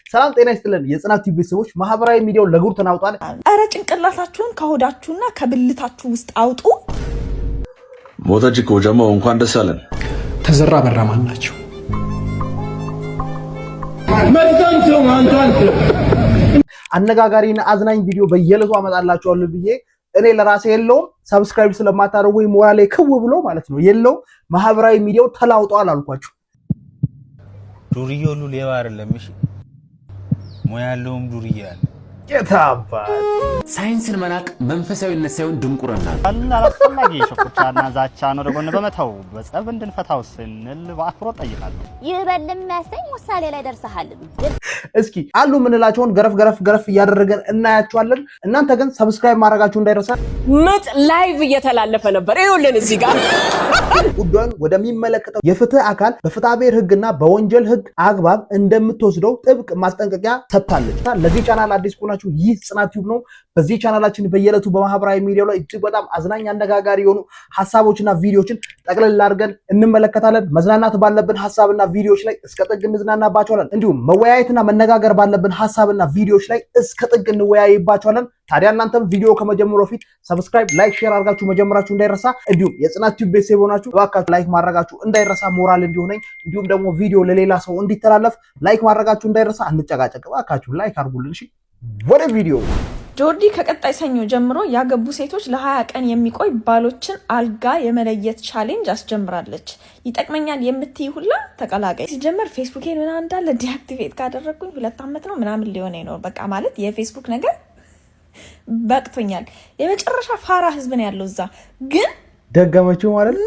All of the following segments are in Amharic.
ሰላም ጤና ይስጥልን የጽናት ቲቪ ቤተሰቦች ማህበራዊ ሚዲያው ለጉር ተናውጧል። አረ ጭንቅላታችሁን ከሆዳችሁና ከብልታችሁ ውስጥ አውጡ። ሞተች እኮ ጀማው እንኳን ደስ አለን። ተዘራ በራማን ናቸው። አነጋጋሪና አዝናኝ ቪዲዮ በየለቱ አመጣላችኋለሁ ብዬ እኔ ለራሴ የለውም ሰብስክራይብ ስለማታደርጉ ሞራሌ ክው ብሎ ማለት ነው የለው ማህበራዊ ሚዲያው ተላውጧል አልኳችሁ። ዱርዬው ሌባ አይደለም እሺ ሞያለውም ዱርዬ አለ የታባ ሳይንስን መናቅ መንፈሳዊነት ሳይሆን ድንቁርና እና አላስፈላጊ ሸኩቻና ዛቻ ነው ደጎን በመተው በጸብ እንድንፈታው ስንል በአክብሮት ጠይቃለሁ። ይበልም ያሰኝ ውሳኔ ላይ ደርሰሃል። እስኪ አሉ ምንላቸውን ገረፍ እያደረገን እናያቸዋለን። እናንተ ግን ሰብስክራይብ ማድረጋችሁ እንዳይረሳ። ምጥ ላይቭ እየተላለፈ ነበር ይሁልን እዚህ ጋር ጉዳዩን ወደሚመለከተው የፍትህ አካል በፍትሐብሔር ህግና በወንጀል ህግ አግባብ እንደምትወስደው ጥብቅ ማስጠንቀቂያ ሰጥታለች። ለዚህ ቻናል አዲስ ከሆናችሁ ይህ ጽናት ቲዩብ ነው። በዚህ ቻናላችን በየለቱ በማህበራዊ ሚዲያው ላይ እጅግ በጣም አዝናኝ አነጋጋሪ የሆኑ ሐሳቦችና ቪዲዮዎችን ጠቅለል አድርገን እንመለከታለን። መዝናናት ባለብን ሐሳብና ቪዲዮዎች ላይ እስከ ጥግ እንዝናናባቸዋለን። እንዲሁም መወያየትና መነጋገር ባለብን ሐሳብና ቪዲዮዎች ላይ እስከ ጥግ እንወያይባቸዋለን። ታዲያ እናንተም ቪዲዮ ከመጀመሩ በፊት ሰብስክራይብ፣ ላይክ፣ ሼር አድርጋችሁ መጀመራችሁ እንዳይረሳ። እንዲሁም የጽናት ቲዩብ ቤተሰብ ሆናችሁ እባካችሁ ላይክ ማድረጋችሁ እንዳይረሳ ሞራል እንዲሆነኝ፣ እንዲሁም ደግሞ ቪዲዮ ለሌላ ሰው እንዲተላለፍ ላይክ ማድረጋችሁ እንዳይረሳ። አንጨቃጨቅ፣ እባካችሁ ላይክ አድርጉልን እሺ። ወደ ቪዲዮ ጆርዲ ከቀጣይ ሰኞ ጀምሮ ያገቡ ሴቶች ለ20 ቀን የሚቆይ ባሎችን አልጋ የመለየት ቻሌንጅ አስጀምራለች። ይጠቅመኛል የምትይ ሁላ ተቀላቀይ። ሲጀመር ፌስቡኬን ምናምን እንዳለ ዲአክቲቬት ካደረግኩኝ 2 ዓመት ነው ምናምን ሊሆነኝ ነው። በቃ ማለት የፌስቡክ ነገር በቅቶኛል። የመጨረሻ ፋራ ህዝብ ነው ያለው እዛ። ግን ደገመችው ማለት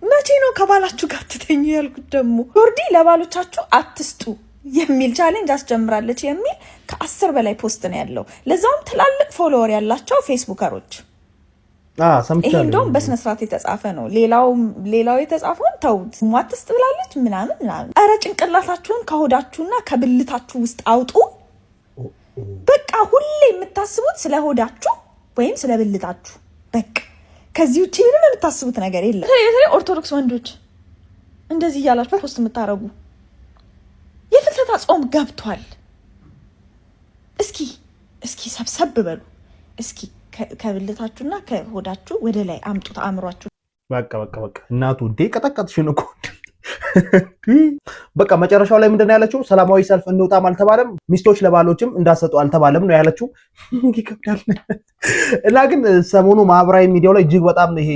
መቼ ነው ከባላችሁ ጋር ትተኙ ያልኩት? ደግሞ ጆርዲ ለባሎቻችሁ አትስጡ የሚል ቻሌንጅ አስጀምራለች የሚል ከ10 በላይ ፖስት ነው ያለው። ለዛውም ትላልቅ ፎሎወር ያላቸው ፌስቡከሮች። ይሄ እንደውም በስነ ስርዓት የተጻፈ ነው። ሌላው የተጻፈውን ተውት። አትስጥ ብላለች ምናምን። አረ ጭንቅላታችሁን ከሆዳችሁና ከብልታችሁ ውስጥ አውጡ። በቃ ሁሌ የምታስቡት ስለ ሆዳችሁ ወይም ስለ ብልታችሁ በቃ። ከዚህ ውጪ ምንም የምታስቡት ነገር የለም። በተለይ ኦርቶዶክስ ወንዶች እንደዚህ እያላችሁ ፖስት የምታረጉ የፍልሰታ ጾም ገብቷል። እስኪ ሰብሰብ በሉ። እስኪ ከብልታችሁና ከሆዳችሁ ወደ ላይ አምጡት አእምሯችሁ። በቃ እናቱ እንዴ ቀጠቀጥሽን እኮ በቃ መጨረሻው ላይ ምንድነው ያለችው? ሰላማዊ ሰልፍ እንውጣም አልተባለም፣ ሚስቶች ለባሎችም እንዳሰጡ አልተባለም ነው ያለችው። ይከብዳል። እና ግን ሰሞኑ ማህበራዊ ሚዲያው ላይ እጅግ በጣም ይሄ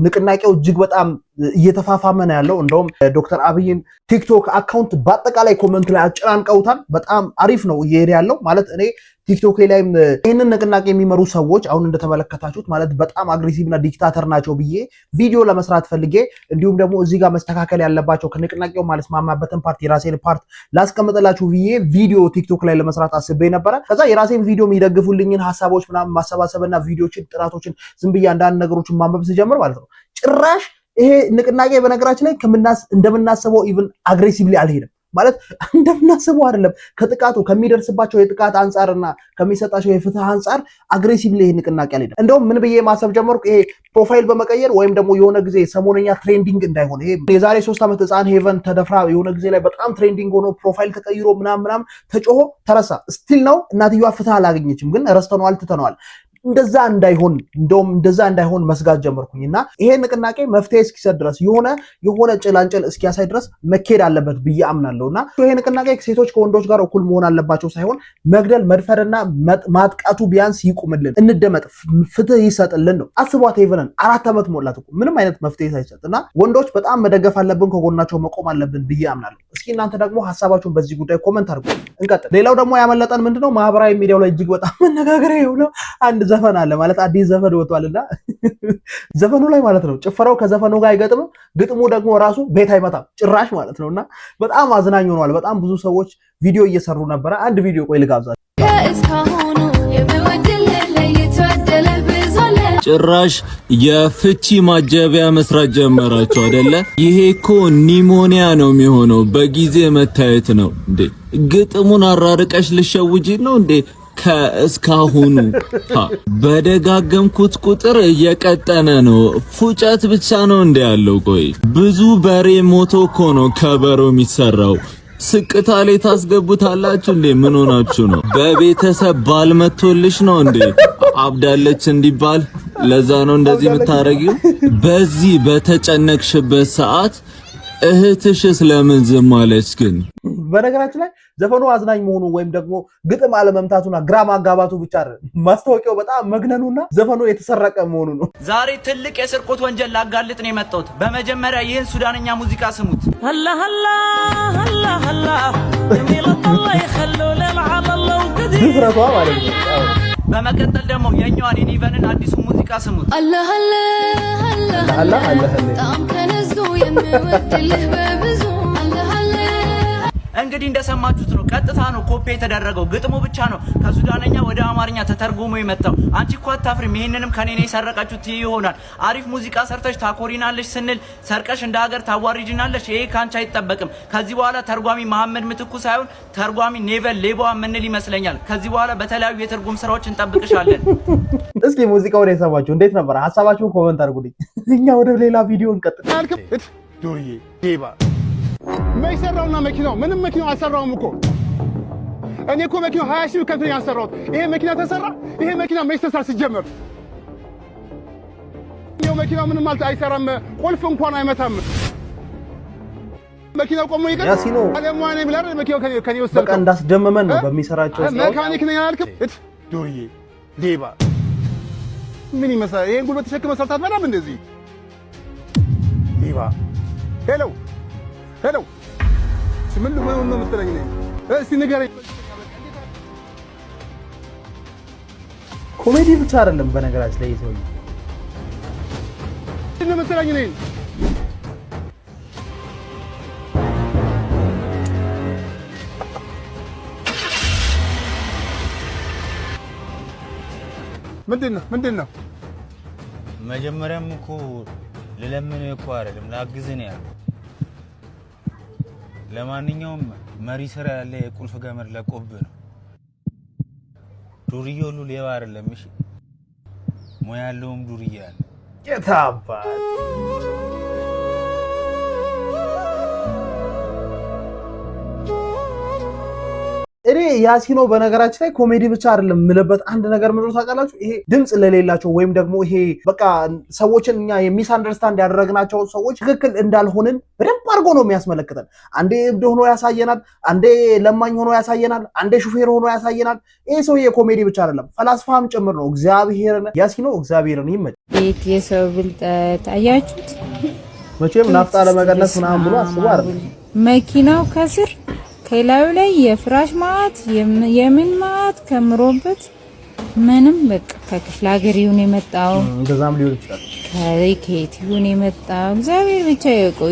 ንቅናቄው እጅግ በጣም እየተፋፋመ ነው ያለው። እንደውም ዶክተር አብይን ቲክቶክ አካውንት በአጠቃላይ ኮመንት ላይ አጨናንቀውታል። በጣም አሪፍ ነው እየሄደ ያለው ማለት እኔ ቲክቶክ ላይ ይህንን ንቅናቄ የሚመሩ ሰዎች አሁን እንደተመለከታችሁት ማለት በጣም አግሬሲቭ እና ዲክታተር ናቸው ብዬ ቪዲዮ ለመስራት ፈልጌ እንዲሁም ደግሞ እዚህ ጋር መስተካከል ያለባቸው ከንቅናቄው ማለት ማማበትን ፓርት የራሴን ፓርት ላስቀምጥላችሁ ብዬ ቪዲዮ ቲክቶክ ላይ ለመስራት አስቤ ነበረ። ከዛ የራሴን ቪዲዮ የሚደግፉልኝን ሐሳቦች ምናምን ማሰባሰብና ቪዲዮችን ጥናቶችን ዝም ብዬ አንዳንድ ነገሮችን ማንበብ ስጀምር ማለት ነው ጭራሽ ይሄ ንቅናቄ በነገራችን ላይ እንደምናስበው ኢቭን አግሬሲቭሊ አልሄድም። ማለት እንደምናስበው አይደለም። ከጥቃቱ ከሚደርስባቸው የጥቃት አንፃርና ከሚሰጣቸው የፍትህ አንፃር አግሬሲቭሊ ይሄ ንቅናቄ አልሄድም። እንደውም ምን ብዬ ማሰብ ጀመርኩ፣ ይሄ ፕሮፋይል በመቀየር ወይም ደግሞ የሆነ ጊዜ ሰሞነኛ ትሬንዲንግ እንዳይሆን። ይሄ የዛሬ 3 ዓመት ህፃን ሄቨን ተደፍራ የሆነ ጊዜ ላይ በጣም ትሬንዲንግ ሆኖ ፕሮፋይል ተቀይሮ ምናምን ተጮሆ ተረሳ። ስቲል ነው እናትየዋ ፍትህ አላገኘችም፣ ግን ረስተነዋል፣ ትተነዋል። እንደዛ እንዳይሆን መስጋት ጀመርኩኝና ይሄ ንቅናቄ መፍትሄ እስኪሰጥ ድረስ የሆነ ጭላንጭል እስኪያሳይ ድረስ መኬድ አለበት ብዬ አምናለሁና ይሄ ንቅናቄ ሴቶች ከወንዶች ጋር እኩል መሆን አለባቸው ሳይሆን መግደል፣ መድፈርና ማጥቃቱ ቢያንስ ይቁምልን፣ እንደመጥ ፍትህ ይሰጥልን ነው። አስቧት ሄቨንን 4 ዓመት ሞላት እኮ ምንም አይነት መፍትሄ ሳይሰጥና ወንዶች በጣም መደገፍ አለብን፣ ከጎናቸው መቆም አለብን ብዬ አምናለሁ። እስኪ እናንተ ደግሞ ሐሳባችሁን በዚህ ጉዳይ ኮሜንት አድርጉ። እንቀጥል። ሌላው ደግሞ ያመለጠን ምንድነው ማህበራዊ ሚዲያው ላይ እጅግ በጣም መነጋገሪያ የሆነው አንድ ዘፈን አለ ማለት አዲስ ዘፈን ወጥቷልና ዘፈኑ ላይ ማለት ነው ጭፈራው ከዘፈኑ ጋር አይገጥም፣ ግጥሙ ደግሞ ራሱ ቤት አይመጣም ጭራሽ ማለት ነውና በጣም አዝናኝ ሆኗል። በጣም ብዙ ሰዎች ቪዲዮ እየሰሩ ነበር። አንድ ቪዲዮ ቆይ ልጋብዛችሁ። ጭራሽ የፍቺ ማጀቢያ መስራት ጀመራችሁ አይደለ? ይሄ እኮ ኒሞኒያ ነው የሚሆነው፣ በጊዜ መታየት ነው እንዴ? ግጥሙን አራርቀሽ ልሸውጂ ነው እንዴ? ከእስካሁኑ በደጋገምኩት ቁጥር እየቀጠነ ነው። ፉጨት ብቻ ነው እንደ ያለው። ቆይ ብዙ በሬ ሞቶ እኮ ነው ከበሮ የሚሰራው። ስቅታ ላይ ታስገቡታላችሁ እንዴ? ምን ሆናችሁ ነው? በቤተሰብ ባል መጥቶልሽ ነው እንዴ አብዳለች እንዲባል? ለዛ ነው እንደዚህ የምታረጊው? በዚህ በተጨነቅሽበት ሰዓት እህትሽ ስለምን ዝም አለች? ግን በነገራችን ላይ ዘፈኑ አዝናኝ መሆኑ ወይም ደግሞ ግጥም አለመምታቱና ግራ ማጋባቱ ብቻ አይደለም፣ ማስታወቂያው በጣም መግነኑና ዘፈኑ የተሰረቀ መሆኑ ነው። ዛሬ ትልቅ የስርቆት ወንጀል ላጋልጥ ነው የመጣሁት። በመጀመሪያ ይህን ሱዳንኛ ሙዚቃ ስሙት። አላህ አላህ አላህ አላህ የሚለጣላ ይኸሉ ለልዓላላው ከዲ ድፍረቷ ማለት ነው። በመቀጠል ደግሞ የኛዋን የኒቨንን አዲሱ ሙዚቃ ስሙት። አላህ አላህ አላህ አላህ አላህ ጣም ከነዙ የምወድልህ በብዙ እንግዲህ እንደሰማችሁት ነው። ቀጥታ ነው ኮፒ የተደረገው። ግጥሙ ብቻ ነው ከሱዳንኛ ወደ አማርኛ ተተርጉሞ የመጣው። አንቺ እኮ አታፍሪም? ይሄንንም ከኔ ነው የሰረቀችሁት ይሆናል። አሪፍ ሙዚቃ ሰርተሽ ታኮሪናለሽ ስንል ሰርቀሽ እንደ ሀገር ታዋሪጅናለሽ። ይሄ ካንቺ አይጠበቅም። ከዚህ በኋላ ተርጓሚ መሐመድ ምትኩ ሳይሆን ተርጓሚ ኔቨል ሌባዋ ምንል ይመስለኛል። ከዚህ በኋላ በተለያዩ የትርጉም ስራዎች እንጠብቅሻለን። እስኪ ሙዚቃውን የሰማችሁ እንዴት ነበር? ሀሳባችሁን ኮሜንት አድርጉልኝ። እኛ ወደ ሌላ ቪዲዮ እንቀጥል። ዱርዬ ሌባ መይሰራውና መኪናው ምንም መኪናው አልሰራውም እኮ እኔ እኮ መኪናው 20 ሺህ ከፍተኛ ያሰራሁት። ይሄ መኪና ተሰራ። ይሄ መኪና መይሰሳል ሲጀመር ይሄው መኪናው ምንም ማለት አይሰራም። ቁልፍ እንኳን አይመታም። መኪናው ቆሞ ይቀር ያሲኖ አለማኔ ብለር መኪናው ከኔ ወሰደ። በቃ እንዳስደመመን ነው በሚሰራቸው ሰው መካኒክ ነኝ አልክም። ዱርዬ ሌባ ምን ይመስላል? ይሄን ጉልበት ተሸክመ ሰርታት በጣም እንደዚህ ሌባ ሄሎ ሄሎ ምን ነው የምትለኝ ነኝ? እስቲ ንገረኝ። ኮሜዲ ብቻ አይደለም በነገራችን ላይ ይዘው ነው የምትለኝ ነኝ? ምንድን ነው? መጀመሪያም እኮ ልለምን እኮ አይደለም ላግዝህ ነው ያለው። ለማንኛውም መሪ ስራ ያለ የቁልፍ ገመድ ለቆብህ ነው። ዱርዬ ሁሉ ሌባ አይደለም። እሺ ሙያ ያለውም ዱርዬ አለ። የታባል እኔ ያሲኖ በነገራችን ላይ ኮሜዲ ብቻ አይደለም ምለበት አንድ ነገር ምንድነው ታውቃላችሁ? ይሄ ድምጽ ለሌላቸው ወይም ደግሞ ይሄ በቃ ሰዎችን እኛ የሚስ አንደርስታንድ ያደረግናቸው ሰዎች ትክክል እንዳልሆንን በደንብ አድርጎ ነው የሚያስመለክተን። አንዴ እብድ ሆኖ ያሳየናል፣ አንዴ ለማኝ ሆኖ ያሳየናል፣ አንዴ ሹፌር ሆኖ ያሳየናል። ይሄ ሰውዬ ኮሜዲ ብቻ አይደለም ፈላስፋም ጭምር ነው። እግዚአብሔርን ያሲኖ እግዚአብሔርን ይመች። ቤት የሰው ብልጠት አያችሁት? መቼም ናፍጣ ለመቀነስ ምናምን ብሎ አስቦ አይደለም። መኪናው ከስር ከላዩ ላይ የፍራሽ ማት የምን ማት ከምሮበት ምንም በቃ ከክፍለ ሀገር ይሁን የመጣው እንደዛም ሊሆን ይችላል። ከየት ይሁን የመጣው እግዚአብሔር ብቻ ያውቀው።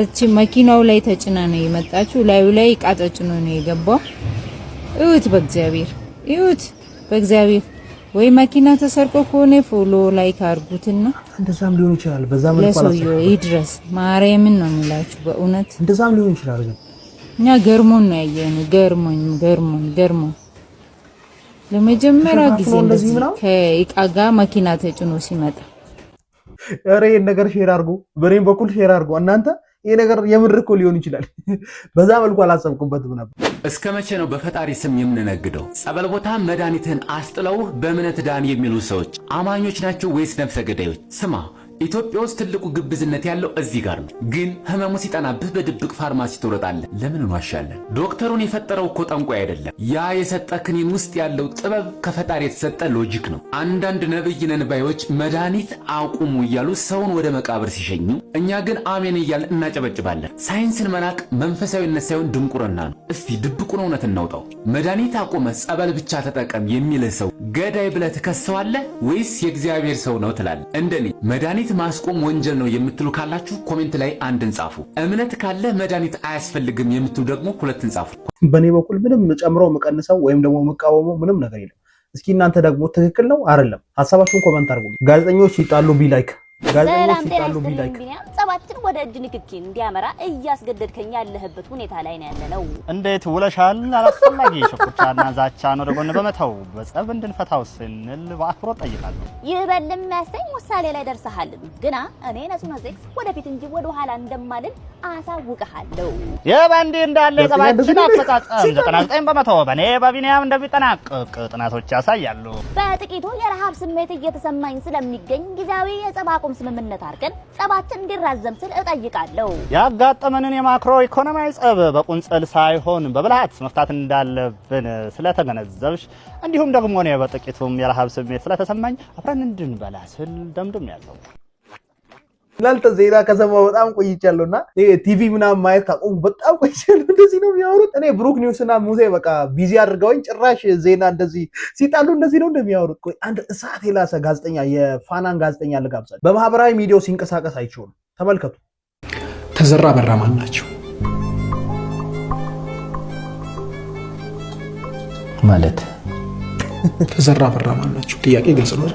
እቺ መኪናው ላይ ተጭና ነው የመጣችው። ላዩ ላይ ዕቃ ተጭኖ ነው የገባው። እዩት፣ በእግዚአብሔር እዩት፣ በእግዚአብሔር ወይ መኪና ተሰርቆ ከሆነ ፎሎ ላይክ አድርጉትና እንደዛም ሊሆን ይችላል። በዛ መልኩ ለሰውየው ይድረስ ማርያምን ነው የሚላችሁ። በእውነት እንደዛም ሊሆን ይችላል። ግን እኛ ገርሞን ነው ያየነው። ገርሞን ለመጀመሪያ ጊዜ እንደዚህ ከዕቃ ጋር መኪና ተጭኖ ሲመጣ ኧረ ይሄን ነገር ሼር አድርጉ፣ በኔም በኩል ሼር አድርጉ እናንተ። ይሄ ነገር የምር እኮ ሊሆን ይችላል። በዛ መልኩ አላሰብኩበትም ነበር። እስከ መቼ ነው በፈጣሪ ስም የምንነግደው? ጸበል ቦታ መድኃኒትህን አስጥለውህ በእምነት ዳን የሚሉ ሰዎች አማኞች ናቸው ወይስ ነፍሰ ገዳዮች? ስማ፣ ኢትዮጵያ ውስጥ ትልቁ ግብዝነት ያለው እዚህ ጋር ነው። ግን ህመሙ ሲጠናብህ በድብቅ ፋርማሲ ትሮጣለህ። ለምን እንዋሻለን? ዶክተሩን የፈጠረው እኮ ጠንቋይ አይደለም። ያ የሰጠ ክኒን ውስጥ ያለው ጥበብ ከፈጣሪ የተሰጠ ሎጂክ ነው። አንዳንድ ነብይ ነን ባዮች መድኃኒት አቁሙ እያሉ ሰውን ወደ መቃብር ሲሸኙ፣ እኛ ግን አሜን እያልን እናጨበጭባለን። ሳይንስን መናቅ መንፈሳዊነት ሳይሆን ድንቁርና ነው። እስቲ ድብቁን እውነት እናውጣው። መድኃኒት አቁመ ጸበል ብቻ ተጠቀም የሚልህ ሰው ገዳይ ብለህ ትከሰዋለህ ወይስ የእግዚአብሔር ሰው ነው ትላለህ? እንደኔ መድኃኒት ማስቆም ወንጀል ነው የምትሉ ካላችሁ ኮሜንት ላይ አንድን ጻፉ። እምነት ካለ መድኃኒት አያስፈልግም የምትሉ ደግሞ ሁለትን ጻፉ። በኔ በኩል ምንም ጨምሮ መቀንሰው ወይም ደግሞ መቃወመው ምንም ነገር የለም። እስኪ እናንተ ደግሞ ትክክል ነው አይደለም ሐሳባችሁን ኮሜንት አድርጉ። ጋዜጠኞች ሲጣሉ ቢ ላይክ ጋዜጠኞች ሲጣሉ ቢላክ ጸባችን ወደ እጅ ንክኪ እንዲያመራ እያስገደድከኝ ያለህበት ሁኔታ ላይ ነው ያለነው። እንዴት ውለሻል? አላስፈላጊ ሽኩቻና ዛቻን ወደ ጎን በመተው በጸብ እንድንፈታው ስንል በአክብሮት ጠይቃለሁ። ይበልም ያሰኝ ውሳኔ ላይ ደርሰሃል። ግና እኔ ነሱና ዜክስ ወደፊት እንጂ ወደ ኋላ እንደማልን አሳውቀሃለሁ። የባንዲ እንዳለ ጸባችን አፈጻጸም 99% በኔ በቢኒያም እንደሚጠናቀቅ ጥናቶች ያሳያሉ። በጥቂቱ የረሃብ ስሜት እየተሰማኝ ስለሚገኝ ጊዜያዊ የጸብ አቁም ስምምነት አድርገን ጸባችን እንዲራዘም ስል እጠይቃለሁ። ያጋጠመንን የማክሮ ኢኮኖሚያዊ ጸብ በቁንጽል ሳይሆን በብልሃት መፍታት እንዳለብን ስለተገነዘብሽ እንዲሁም ደግሞ እኔ በጥቂቱም የረሃብ ስሜት ስለተሰማኝ አብረን እንድንበላ ስል ደምድም ያለው እናንተ ዜና ከሰማሁ በጣም ቆይቻለሁና ቲቪ ምናምን ማየት ካቆሙ በጣም ቆይቻለሁ። እንደዚህ ነው የሚያወሩት። እኔ ብሩክ ኒውስና ሙሴ በቃ ቢዚ አድርገውኝ ጭራሽ ዜና እንደዚህ ሲጣሉ እንደዚህ ነው እንደሚያወሩት። ቆይ አንድ እሳት የላሰ ጋዜጠኛ የፋናን ጋዜጠኛ ልጋብዛል። በማህበራዊ ሚዲያው ሲንቀሳቀስ አይቼው ነው። ተመልከቱ። ተዘራ በራ ማን ናቸው ማለት? ተዘራ በራ ማን ናቸው? ጥያቄ ግልጽ ነው።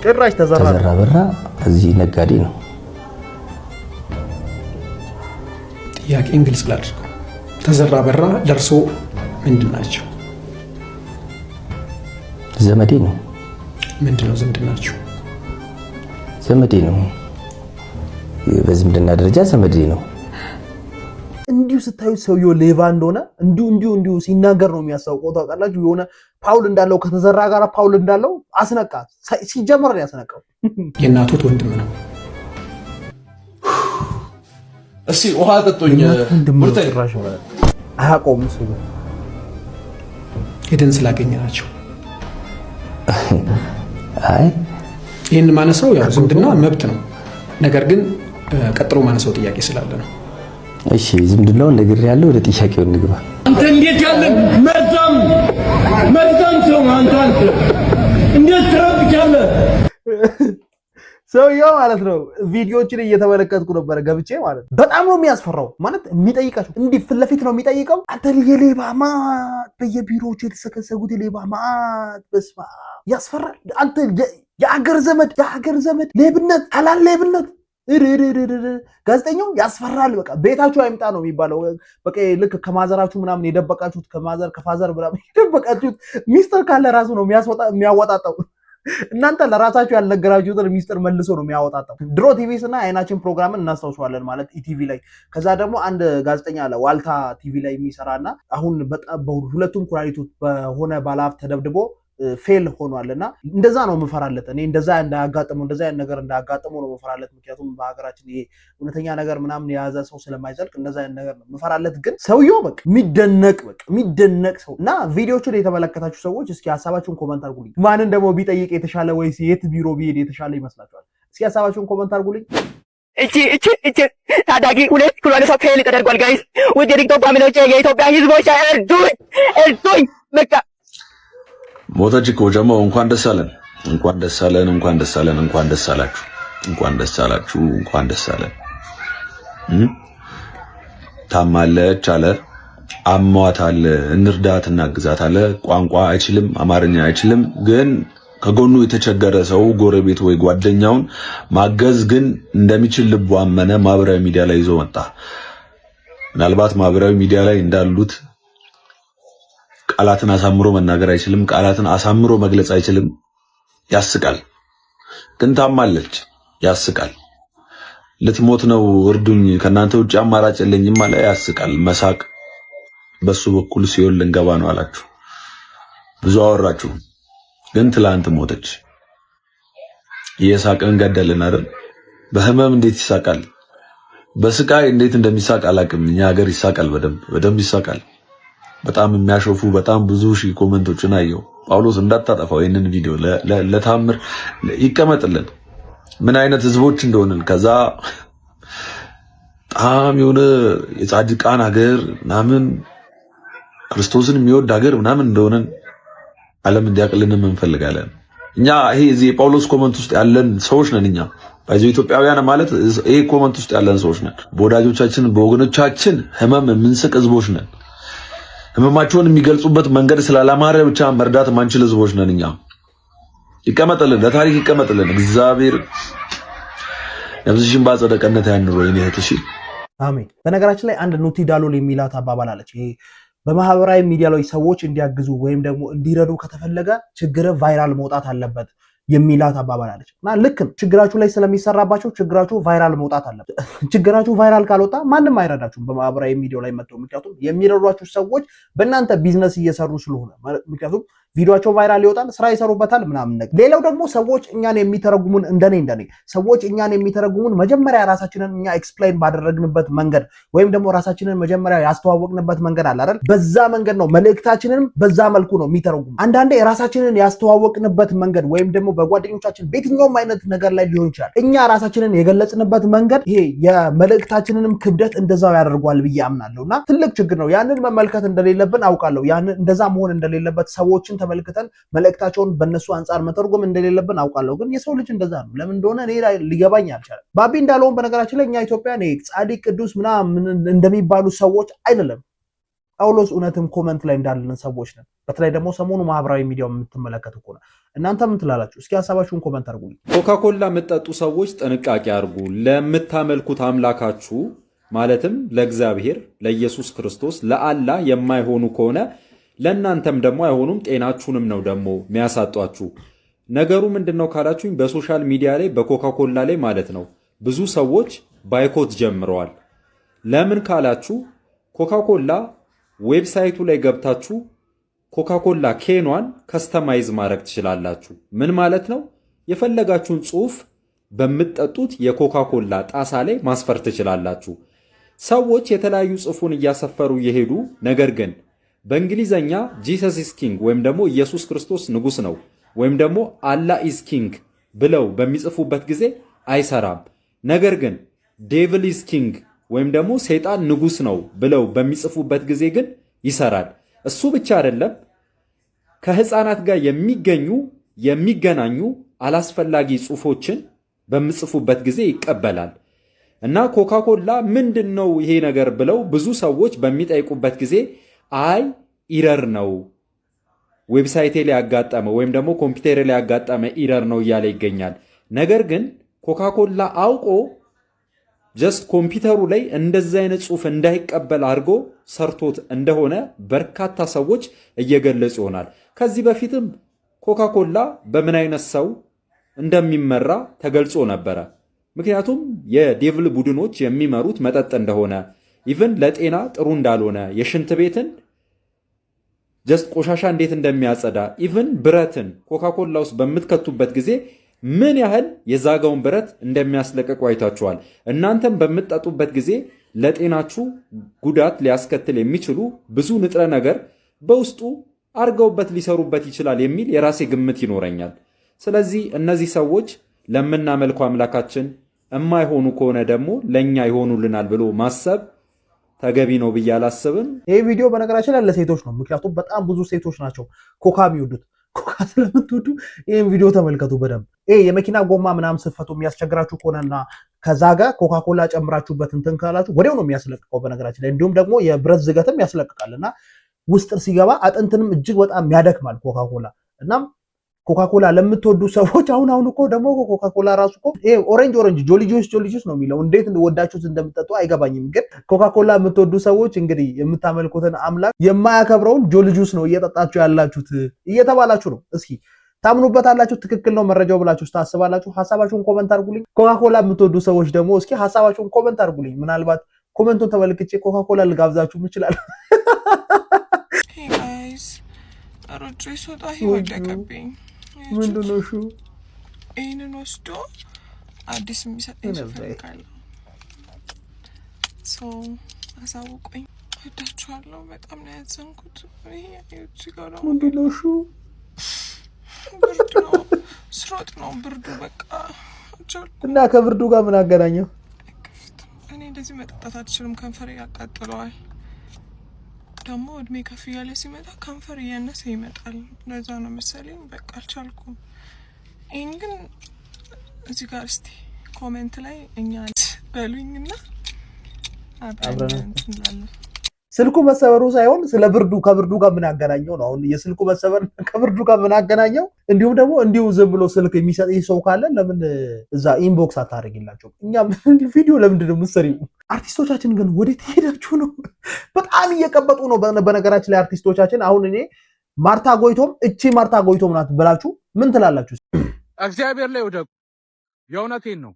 ጭራሽ ተዘራ በራ እዚህ ነጋዴ ነው። ጥያቄን ግልጽ ላድርገው። ተዘራ በራ ደርሶ ምንድን ናቸው? ዘመዴ ነው። ምንድነው ዝምድናቸው? ዘመዴ ነው። በዝምድና ደረጃ ዘመዴ ነው። እንዲሁ ስታዩት ሰውየው ሌባ እንደሆነ እንዲሁ ሲናገር ነው የሚያሳውቀው። ታውቃላችሁ የሆነ ፓውል እንዳለው ከተዘራ ጋር ፓውል እንዳለው አስነቃ። ሲጀመር ነው ያስነቃው። የእናቶት ወንድም ነው። እስቲ ውሃ ጠጦኝ ወርታይ ራሽ ማለት አያቆም ሰው ሄደን ስላገኘናቸው። አይ ይሄን ማነሳው ያው ዝምድና መብት ነው። ነገር ግን ቀጥሎ ማነሳው ጥያቄ ስላለ ነው። እሺ ዝምድናው ነገር ያለው ወደ ጥያቄው እንግባ። አንተ እንዴት ያለ መርዛም ሰው አንተ እንዴት ትረብቻለህ? ሰውየው ማለት ነው። ቪዲዮዎችን እየተመለከትኩ ነበር ገብቼ ማለት ነው። በጣም ነው የሚያስፈራው። ማለት የሚጠይቃቸው እንዲህ ፊት ለፊት ነው የሚጠይቀው። አንተ የሌባ ማት በየቢሮዎቹ የተሰከሰጉት የሌባ ማት በስማ ያስፈራል። አንተ የአገር ዘመድ ሌብነት ሐላል ሌብነት ጋዜጠኛው ያስፈራል። በቃ ቤታችሁ አይምጣ ነው የሚባለው። በቃ ልክ ከማዘራችሁ ምናምን የደበቃችሁት ከፋዘር ምናምን የደበቃችሁት ሚስጥር ካለ ራሱ ነው የሚያወጣጣው። እናንተ ለራሳችሁ ያልነገራችሁትን ሚስጥር መልሶ ነው የሚያወጣጣው። ድሮ ቲቪስ እና አይናችን ፕሮግራምን እናስታውሰዋለን ማለት ኢቲቪ ላይ። ከዛ ደግሞ አንድ ጋዜጠኛ አለ ዋልታ ቲቪ ላይ የሚሰራና አሁን በጣም በሁለቱም ኩላሊቱ በሆነ ባለሀብት ተደብድቦ ፌል ሆኗልና እንደዛ ነው የምፈራለት። እኔ እንደዛ እንዳያጋጥመው እንደዛ ያን ነገር እንዳያጋጥመው ነው የምፈራለት። ምክንያቱም በሀገራችን ይሄ እውነተኛ ነገር ምናምን የያዘ ሰው ስለማይዘልቅ እንደዛ ያን ነገር ነው የምፈራለት። ግን ሰውየው በቃ የሚደነቅ ሰው እና ቪዲዮቹን የተመለከታችሁ ሰዎች እስኪ ሀሳባችሁን ኮመንት አድርጉልኝ። ማንን ደግሞ ቢጠይቅ የተሻለ ወይስ የት ቢሮ ቢሄድ የተሻለ ይመስላችኋል? እስኪ ሀሳባችሁን ኮመንት አድርጉልኝ። እቺ ታዳጊ 2 ኪሎ ሰው ፌል ተደርጓል። ጋይስ ውድ የቲክቶክ ፋሚሊዎች የኢትዮጵያ ህዝቦች እርዱኝ በቃ ሞተች እኮ ጀማው። እንኳን ደስ አለን፣ እንኳን ደስ አለን፣ እንኳን ደስ አለን፣ እንኳን ደስ አላችሁ፣ እንኳን ደስ አላችሁ፣ እንኳን ደስ አለን። ታማለች አለ አሟታል፣ እንርዳት እናግዛት አለ። ቋንቋ አይችልም፣ አማርኛ አይችልም፣ ግን ከጎኑ የተቸገረ ሰው ጎረቤት ወይ ጓደኛውን ማገዝ ግን እንደሚችል ልቡ አመነ። ማህበራዊ ሚዲያ ላይ ይዞ መጣ። ምናልባት ማህበራዊ ሚዲያ ላይ እንዳሉት ቃላትን አሳምሮ መናገር አይችልም፣ ቃላትን አሳምሮ መግለጽ አይችልም። ያስቃል። ግን ታማለች። ያስቃል። ልትሞት ነው እርዱኝ፣ ከናንተ ውጪ አማራጭ የለኝም አለ። ያስቃል። መሳቅ በሱ በኩል ሲሆን ልንገባ ነው አላችሁ። ብዙ አወራችሁ፣ ግን ትላንት ሞተች። እየሳቅን ገደልን አይደል? በህመም እንዴት ይሳቃል? በስቃይ እንዴት እንደሚሳቅ አላውቅም። እኛ ሀገር ይሳቃል፣ በደንብ ይሳቃል። በጣም የሚያሾፉ በጣም ብዙ ሺህ ኮሜንቶችን አየው። ጳውሎስ እንዳታጠፋው ይሄንን ቪዲዮ ለታምር ይቀመጥልን፣ ምን አይነት ህዝቦች እንደሆንን። ከዛ በጣም የሆነ የጻድቃን ሀገር ምናምን ክርስቶስን የሚወድ ሀገር ምናምን እንደሆነን ዓለም እንዲያቅልንም እንፈልጋለን። እኛ ይሄ እዚህ የጳውሎስ ኮሜንት ውስጥ ያለን ሰዎች ነን። እኛ ባይዘው ኢትዮጵያውያን ማለት ይሄ ኮሜንት ውስጥ ያለን ሰዎች ነን። በወዳጆቻችን በወገኖቻችን ህመም የምንስቅ ህዝቦች ነን። ህመማቸውን የሚገልጹበት መንገድ ስላላማረ ብቻ መርዳት ማንችል ህዝቦች ነን። እኛ ይቀመጥልን፣ ለታሪክ ይቀመጥልን። እግዚአብሔር ነፍስሽን በአጸደ ገነት ያኑረው የኔ እህት። እሺ አሜን። በነገራችን ላይ አንድ ኑቲ ዳሎል የሚላት አባባል አለች። ይሄ በማህበራዊ ሚዲያ ላይ ሰዎች እንዲያግዙ ወይም ደግሞ እንዲረዱ ከተፈለገ ችግር ቫይራል መውጣት አለበት የሚላት አባባል አለች እና ልክ ነው። ችግራችሁ ላይ ስለሚሰራባቸው ችግራችሁ ቫይራል መውጣት አለበት። ችግራችሁ ቫይራል ካልወጣ ማንም አይረዳችሁም በማህበራዊ ሚዲያው ላይ መጥተው። ምክንያቱም የሚረዷችሁ ሰዎች በእናንተ ቢዝነስ እየሰሩ ስለሆነ፣ ምክንያቱም ቪዲዮቸው ቫይራል ይወጣል፣ ስራ ይሰሩበታል ምናምን ነገር። ሌላው ደግሞ ሰዎች እኛን የሚተረጉሙን እንደኔ ሰዎች እኛን የሚተረጉሙን መጀመሪያ ራሳችንን እኛ ኤክስፕሌን ባደረግንበት መንገድ ወይም ደግሞ ራሳችንን መጀመሪያ ያስተዋወቅንበት መንገድ አለ አይደል? በዛ መንገድ ነው መልእክታችንንም በዛ መልኩ ነው የሚተረጉሙ። አንዳንዴ ራሳችንን ያስተዋወቅንበት መንገድ ወይም ደግሞ በጓደኞቻችን በየትኛውም አይነት ነገር ላይ ሊሆን ይችላል እኛ ራሳችንን የገለጽንበት መንገድ ይሄ የመልእክታችንንም ክብደት እንደዛው ያደርገዋል ብዬ አምናለሁና ትልቅ ችግር ነው። ያንን መመልከት እንደሌለብን አውቃለሁ። ያንን እንደዛ መሆን እንደሌለበት ሰዎችን ተመልክተን መልእክታቸውን በእነሱ አንጻር መተርጎም እንደሌለብን አውቃለሁ። ግን የሰው ልጅ እንደዛ ነው። ለምን እንደሆነ እኔ ሊገባኝ አልቻለም። ባቢ እንዳለውን በነገራችን ላይ እኛ ኢትዮጵያ ጻድቅ ቅዱስ ምናምን እንደሚባሉ ሰዎች አይደለም። ጳውሎስ እውነትም ኮመንት ላይ እንዳለን ሰዎች ነን። በተለይ ደግሞ ሰሞኑ ማህበራዊ ሚዲያው የምትመለከቱ ከሆነ እናንተ ምን ትላላችሁ? እስኪ ሐሳባችሁን ኮመንት አድርጉልኝ። ኮካኮላ የምትጠጡ ሰዎች ጥንቃቄ አድርጉ። ለምታመልኩት አምላካችሁ ማለትም ለእግዚአብሔር ለኢየሱስ ክርስቶስ ለአላህ የማይሆኑ ከሆነ ለእናንተም ደግሞ አይሆኑም፣ ጤናችሁንም ነው ደግሞ የሚያሳጧችሁ። ነገሩ ምንድነው ካላችሁኝ በሶሻል ሚዲያ ላይ በኮካኮላ ላይ ማለት ነው ብዙ ሰዎች ባይኮት ጀምረዋል። ለምን ካላችሁ ኮካኮላ ዌብሳይቱ ላይ ገብታችሁ ኮካኮላ ኬኗን ከስተማይዝ ማድረግ ትችላላችሁ። ምን ማለት ነው? የፈለጋችሁን ጽሑፍ በምትጠጡት የኮካኮላ ጣሳ ላይ ማስፈር ትችላላችሁ። ሰዎች የተለያዩ ጽሑፉን እያሰፈሩ እየሄዱ ነገር ግን በእንግሊዘኛ ጂሰስ ኢዝ ኪንግ ወይም ደግሞ ኢየሱስ ክርስቶስ ንጉስ ነው ወይም ደግሞ አላህ ኢዝ ኪንግ ብለው በሚጽፉበት ጊዜ አይሰራም። ነገር ግን ዴቪል ኢዝ ኪንግ ወይም ደግሞ ሰይጣን ንጉስ ነው ብለው በሚጽፉበት ጊዜ ግን ይሰራል። እሱ ብቻ አይደለም፣ ከህፃናት ጋር የሚገናኙ አላስፈላጊ ጽሑፎችን በሚጽፉበት ጊዜ ይቀበላል። እና ኮካኮላ ምንድነው ይሄ ነገር ብለው ብዙ ሰዎች በሚጠይቁበት ጊዜ አይ ኢረር ነው ዌብሳይቴ ላይ ያጋጠመ ወይም ደግሞ ኮምፒውተር ላይ ያጋጠመ ኢረር ነው እያለ ይገኛል። ነገር ግን ኮካኮላ አውቆ ጀስት ኮምፒውተሩ ላይ እንደዚህ አይነት ጽሑፍ እንዳይቀበል አድርጎ ሰርቶት እንደሆነ በርካታ ሰዎች እየገለጹ ይሆናል። ከዚህ በፊትም ኮካኮላ በምን አይነት ሰው እንደሚመራ ተገልጾ ነበረ። ምክንያቱም የዴቪል ቡድኖች የሚመሩት መጠጥ እንደሆነ ኢቭን ለጤና ጥሩ እንዳልሆነ የሽንት ቤትን ጀስት ቆሻሻ እንዴት እንደሚያጸዳ ኢቭን ብረትን ኮካኮላ ውስጥ በምትከቱበት ጊዜ ምን ያህል የዛጋውን ብረት እንደሚያስለቀቁ አይታችኋል። እናንተም በምትጠጡበት ጊዜ ለጤናችሁ ጉዳት ሊያስከትል የሚችሉ ብዙ ንጥረ ነገር በውስጡ አርገውበት ሊሰሩበት ይችላል የሚል የራሴ ግምት ይኖረኛል። ስለዚህ እነዚህ ሰዎች ለምናመልከው አምላካችን የማይሆኑ ከሆነ ደግሞ ለኛ ይሆኑልናል ብሎ ማሰብ ተገቢ ነው ብዬ አላስብም። ይህ ቪዲዮ በነገራችን ላይ ለሴቶች ነው። ምክንያቱም በጣም ብዙ ሴቶች ናቸው ኮካ የሚወዱት። ኮካ ስለምትወዱ ይህን ቪዲዮ ተመልከቱ በደንብ። ይሄ የመኪና ጎማ ምናምን ስፈቱ የሚያስቸግራችሁ ከሆነና ከዛ ጋር ኮካኮላ ጨምራችሁበት እንትን ካላችሁ ወዲያው ነው የሚያስለቅቀው በነገራችን ላይ። እንዲሁም ደግሞ የብረት ዝገትም ያስለቅቃል እና ውስጥ ሲገባ አጥንትንም እጅግ በጣም ያደክማል ኮካኮላ። እናም ኮካኮላ ለምትወዱ ሰዎች አሁን እኮ ደግሞ ኮካኮላ ራሱ እኮ ይሄ ኦሬንጅ ጆሊጆስ ነው የሚለው። እንዴት ወዳችሁት እንደምትጠጡ አይገባኝም። ግን ኮካኮላ የምትወዱ ሰዎች እንግዲህ የምታመልኩትን አምላክ የማያከብረውን ጆሊጆስ ነው እየጠጣችሁ ያላችሁት እየተባላችሁ ነው። እስኪ ታምኑበታላችሁ? ትክክል ነው መረጃው ብላችሁ ታስባላችሁ? ሐሳባችሁን ኮመንት አድርጉልኝ። ኮካኮላ የምትወዱ ሰዎች ደግሞ እስኪ ሐሳባችሁን ኮመንት አድርጉልኝ። ምናልባት ኮመንቱን ተመልክቼ ኮካኮላ ልጋብዛችሁ ይችላል። ሄይ ጋይስ ሮጬ ስወጣ ወደቀብኝ። ምንድነው እሱ? ይህንን ወስዶ አዲስ የሚሰጠኝ እፈልጋለሁ። ሰው አሳውቆኝ። ወዳችኋለሁ። በጣም ነው ያዘንኩት። ምንድነው እሱ? ብርድ ነው፣ ስሮጥ ነው ብርዱ። በቃ እና ከብርዱ ጋር ምን አገናኘው? እኔ እንደዚህ መጠጣት አልችልም፣ ከንፈሬ ያቃጥለዋል። ደግሞ እድሜ ከፍ እያለ ሲመጣ ከንፈር እያነሰ ይመጣል። ለዛ ነው መሰለኝ በቃ አልቻልኩም። ይህን ግን እዚህ ጋር እስቲ ኮሜንት ላይ እኛ በሉኝና አብረን እንላለን። ስልኩ መሰበሩ ሳይሆን ስለ ብርዱ ከብርዱ ጋር ምን አገናኘው ነው። አሁን የስልኩ መሰበር ከብርዱ ጋር ምን አገናኘው? እንዲሁም ደግሞ እንዲሁ ዝም ብሎ ስልክ የሚሰጥ ሰው ካለ ለምን እዛ ኢንቦክስ አታደርግላቸው? እኛ ቪዲዮ ለምንድን ነው የምትሰሪው? አርቲስቶቻችን ግን ወዴት ሄዳችሁ ነው? በጣም እየቀበጡ ነው። በነገራችን ላይ አርቲስቶቻችን አሁን እኔ ማርታ ጎይቶም እቺ ማርታ ጎይቶም ናት ብላችሁ ምን ትላላችሁ? እግዚአብሔር ላይ ወደቁ። የእውነቴን ነው።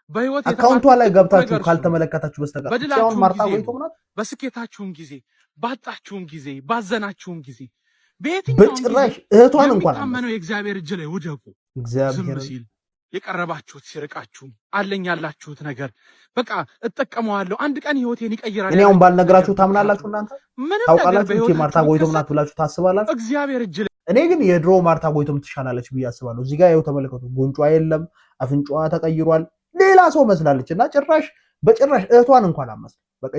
በህይወት አካውንቷ ላይ ገብታችሁ ካልተመለከታችሁ በስተቀር አሁን ማርታ ጎይቶም ናት። በስኬታችሁም ጊዜ፣ ባጣችሁም ጊዜ፣ ባዘናችሁም ጊዜ በየትኛውም በጭራሽ እህቷን እንኳን ታመነው የእግዚአብሔር እጅ ላይ ወደቁ። እግዚአብሔር ሲል የቀረባችሁት ሲርቃችሁ አለኝ ያላችሁት ነገር በቃ እጠቀመዋለሁ አንድ ቀን ህይወቴን ይቀይራል። እኔ አሁን ባልነግራችሁ ታምናላችሁ? እናንተ ታውቃላችሁ እንጂ ማርታ ጎይቶም ናት ብላችሁ ታስባላችሁ? እግዚአብሔር እጅ ላይ እኔ ግን የድሮ ማርታ ጎይቶም ትሻላለች ብዬ አስባለሁ። እዚህ ጋር ይኸው ተመልከቱ፣ ጉንጯ የለም፣ አፍንጫዋ ተቀይሯል፣ ሌላ ሰው መስላለች እና በጭራሽ እህቷን እንኳን አመስል በቃ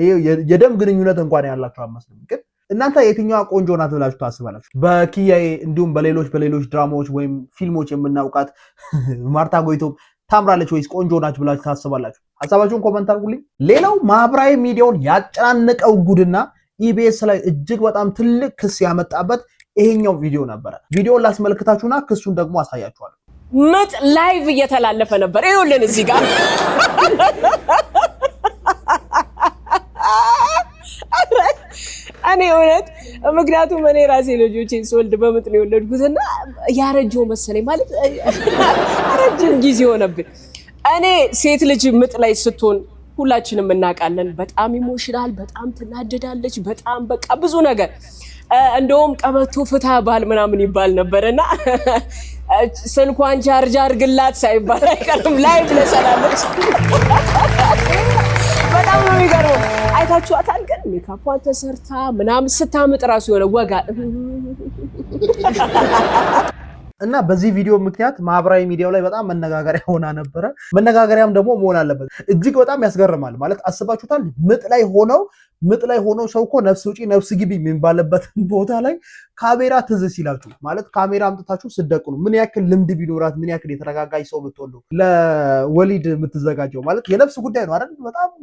የደም ግንኙነት እንኳን ያላችሁ አመስልም። ግን እናንተ የትኛዋ ቆንጆ ናት ብላችሁ ታስባላችሁ? በኪያዬ እንዲሁም በሌሎች ድራማዎች ወይም ፊልሞች የምናውቃት ማርታ ጎይቶም ታምራለች ወይስ ቆንጆ ናች ብላችሁ ታስባላችሁ? ሀሳባችሁን ኮመንት አድርጉልኝ። ሌላው ማህበራዊ ሚዲያውን ያጨናነቀው ጉድና ኢቢኤስ ላይ እጅግ በጣም ትልቅ ክስ ያመጣበት ይሄኛው ቪዲዮ ነበረ። ቪዲዮውን ላስመልክታችሁና ክሱን ደግሞ አሳያችኋለሁ። ምጥ ላይቭ እየተላለፈ ነበር። ይኸውልን እዚህ ጋር እኔ እውነት ምክንያቱም እኔ ራሴ ልጆቼን ስወልድ በምጥ ነው የወለድኩትና ያረጀው መሰለኝ ማለት ረጅም ጊዜ ሆነብን። እኔ ሴት ልጅ ምጥ ላይ ስትሆን ሁላችንም እናውቃለን፣ በጣም ኢሞሽናል፣ በጣም ትናደዳለች፣ በጣም በቃ ብዙ ነገር እንደውም ቀበቶ ፍታ ባል ምናምን ይባል ነበርና ስልኳን ቻርጅ አድርግላት ሳይባል አይቀርም ላይቭ ለሰላለች። በጣም ነው የሚገርመው። አይታችኋታል? ግን ሜካፑን ተሰርታ ምናምን ስታምጥ ራሱ የሆነ ወጋ እና በዚህ ቪዲዮ ምክንያት ማህበራዊ ሚዲያው ላይ በጣም መነጋገሪያ ሆና ነበረ። መነጋገሪያም ደግሞ መሆን አለበት። እጅግ በጣም ያስገርማል። ማለት አስባችሁታል? ምጥ ላይ ሆኖ ሰው እኮ ነፍስ ውጪ ነፍስ ግቢ የሚባልበት ቦታ ላይ ካሜራ ትዝ ሲላችሁ ማለት ካሜራ አምጥታችሁ ስደቁ ነው። ምን ያክል ልምድ ቢኖራት ምን ያክል የተረጋጋች ሰው ብትወልዱ ለወሊድ የምትዘጋጀው ማለት የነፍስ ጉዳይ ነው አይደል?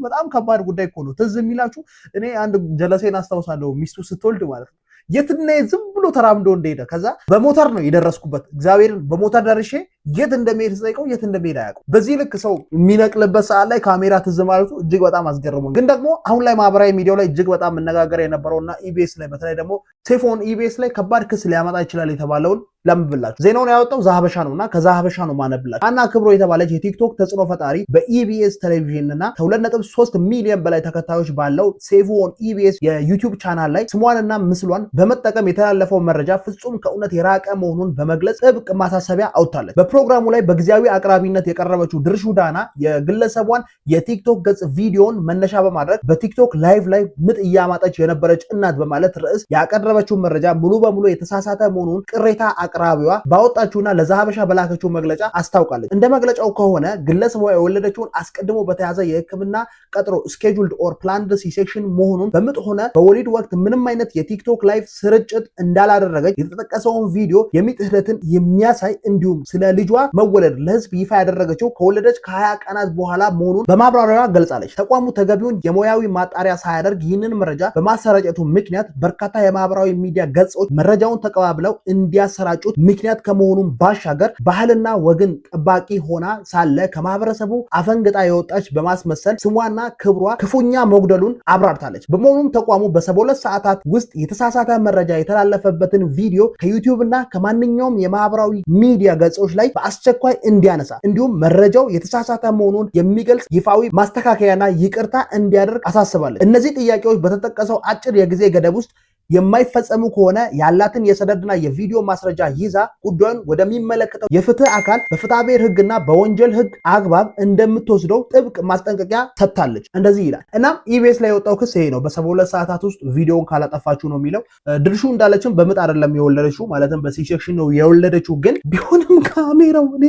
በጣም ከባድ ጉዳይ እኮ ነው። ትዝ የሚላችሁ እኔ አንድ ጀለሴን አስታውሳለሁ። ሚስቱ ስትወልድ ማለት ነው የትና ዝም ብሎ ተራምዶ እንደሄደ ከዛ በሞተር ነው የደረስኩበት። እግዚአብሔርን በሞተር ደርሼ የት እንደሚሄድ ስጠይቀው የት እንደሚሄድ አያውቁም። በዚህ ልክ ሰው የሚነቅልበት ሰዓት ላይ ካሜራ ትዝ ማለቱ እጅግ በጣም አስገርሞኝ። ግን ደግሞ አሁን ላይ ማህበራዊ ሚዲያው ላይ እጅግ በጣም መነጋገሪያ የነበረውና ኢቢኤስ ላይ በተለይ ደግሞ ቴፎን ኢቢኤስ ላይ ከባድ ክስ ሊያመጣ ይችላል የተባለውን ለምብላችሁ ዜናውን ያወጣው ዛሀበሻ ነውና ከዛሀበሻ ነው ማነብላችሁ። አና ክብሮ የተባለች የቲክቶክ ተጽዕኖ ፈጣሪ በኢቢኤስ ቴሌቪዥንና ከ2.3 ሚሊዮን በላይ ተከታዮች ባለው ሴፎን ኢቢኤስ የዩቲዩብ ቻናል ላይ ስሟንና ምስሏን በመጠቀም የተላለፈው መረጃ ፍጹም ከእውነት የራቀ መሆኑን በመግለጽ ጥብቅ ማሳሰቢያ አውጥታለች። በፕሮግራሙ ላይ በጊዜያዊ አቅራቢነት የቀረበችው ድርሹ ዳና የግለሰቧን የቲክቶክ ገጽ ቪዲዮን መነሻ በማድረግ በቲክቶክ ላይቭ ላይ ምጥ እያማጠች የነበረች እናት በማለት ርዕስ ያቀረበችው መረጃ ሙሉ በሙሉ የተሳሳተ መሆኑን ቅሬታ አቅራቢዋ ባወጣችውና ለዛሀበሻ በላከችው መግለጫ አስታውቃለች። እንደ መግለጫው ከሆነ ግለሰቧ የወለደችውን አስቀድሞ በተያዘ የሕክምና ቀጥሮ ስኬጁልድ ኦር ፕላንድ ሲሴክሽን መሆኑን በምጥ ሆነ በወሊድ ወቅት ምንም አይነት የቲክቶክ ላይቭ ስርጭት እንዳላደረገች የተጠቀሰውን ቪዲዮ የሚጥ ሂደትን የሚያሳይ እንዲሁም ስለ ልጇ መወለድ ለህዝብ ይፋ ያደረገችው ከወለደች ከ20 ቀናት በኋላ መሆኑን በማብራሪያዋ ገልጻለች። ተቋሙ ተገቢውን የሙያዊ ማጣሪያ ሳያደርግ ይህንን መረጃ በማሰራጨቱ ምክንያት በርካታ የማህበራዊ ሚዲያ ገጾች መረጃውን ተቀባብለው እንዲያሰራጩ ምክንያት ከመሆኑም ባሻገር ባህልና ወግን ጠባቂ ሆና ሳለ ከማህበረሰቡ አፈንግጣ የወጣች በማስመሰል ስሟና ክብሯ ክፉኛ መጉደሉን አብራርታለች። በመሆኑም ተቋሙ በ72 ሰዓታት ውስጥ የተሳሳተ መረጃ የተላለፈበትን ቪዲዮ ከዩቲዩብ እና ከማንኛውም የማህበራዊ ሚዲያ ገጾች ላይ በአስቸኳይ እንዲያነሳ እንዲሁም መረጃው የተሳሳተ መሆኑን የሚገልጽ ይፋዊ ማስተካከያና ይቅርታ እንዲያደርግ አሳስባለች። እነዚህ ጥያቄዎች በተጠቀሰው አጭር የጊዜ ገደብ ውስጥ የማይፈጸሙ ከሆነ ያላትን የሰነድና የቪዲዮ ማስረጃ ይዛ ጉዳዩን ወደሚመለከተው የፍትህ አካል በፍትሐብሔር ህግና በወንጀል ህግ አግባብ እንደምትወስደው ጥብቅ ማስጠንቀቂያ ሰጥታለች። እንደዚህ ይላል። እናም ኢቢኤስ ላይ የወጣው ክስ ይሄ ነው። በ72 ሰዓታት ውስጥ ቪዲዮውን ካላጠፋችሁ ነው የሚለው። ድርሹ እንዳለችም በምጥ አይደለም የወለደችው፣ ማለትም በሲሴክሽን ነው የወለደችው። ግን ቢሆንም ካሜራው እኔ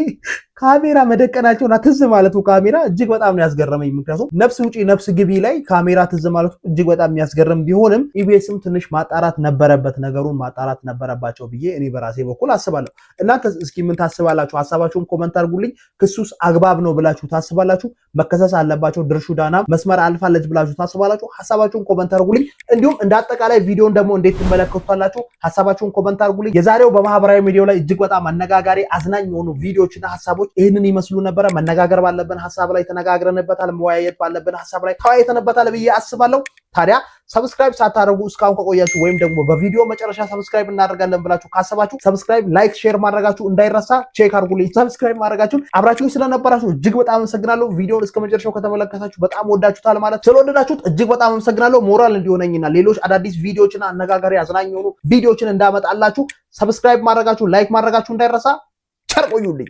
ካሜራ መደቀናቸውና ትዝ ማለቱ ካሜራ እጅግ በጣም ነው ያስገረመኝ። ምክንያቱም ነፍስ ውጪ ነፍስ ግቢ ላይ ካሜራ ትዝ ማለቱ እጅግ በጣም የሚያስገርም ቢሆንም ኢቢኤስም ትንሽ ማጣራት ነበረበት፣ ነገሩን ማጣራት ነበረባቸው ብዬ እኔ በራሴ በኩል አስባለሁ። እናንተ እስኪ ምን ታስባላችሁ? ሐሳባችሁን ኮመንት አድርጉልኝ። ክሱስ አግባብ ነው ብላችሁ ታስባላችሁ? መከሰስ አለባቸው ድርሹ ዳና መስመር አልፋለች ብላችሁ ታስባላችሁ? ሐሳባችሁን ኮመንት አድርጉልኝ። እንዲሁም እንደ አጠቃላይ ቪዲዮን ደግሞ እንዴት ትመለከቱታላችሁ? ሐሳባችሁን ኮመንት አድርጉልኝ። የዛሬው በማህበራዊ ሚዲያው ላይ እጅግ በጣም አነጋጋሪ አዝናኝ የሆኑ ቪዲዮዎችና ሐሳቦች ይህንን ይመስሉ ነበረ። መነጋገር ባለብን ሐሳብ ላይ ተነጋግረንበታል፣ መወያየት ባለብን ሐሳብ ላይ ተወያይተንበታል ብዬ አስባለሁ። ታዲያ ሰብስክራይብ ሳታደርጉ እስካሁን ከቆያችሁ ወይም ደግሞ በቪዲዮ መጨረሻ ሰብስክራይብ እናደርጋለን ብላችሁ ካሰባችሁ ሰብስክራይብ፣ ላይክ፣ ሼር ማድረጋችሁ እንዳይረሳ። ቼክ አድርጉልኝ። ሰብስክራይብ ማድረጋችሁን አብራችሁኝ ስለነበራችሁ እጅግ በጣም አመሰግናለሁ። ቪዲዮውን እስከ መጨረሻው ከተመለከታችሁ በጣም ወዳችሁታል ማለት ስለወደዳችሁት እጅግ በጣም አመሰግናለሁ። ሞራል እንዲሆነኝና ሌሎች አዳዲስ ቪዲዮዎችና አነጋጋሪ አዝናኝ የሆኑ ቪዲዮዎችን እንዳመጣላችሁ ሰብስክራይብ ማድረጋችሁ፣ ላይክ ማድረጋችሁ እንዳይረሳ። ቸር ቆዩልኝ።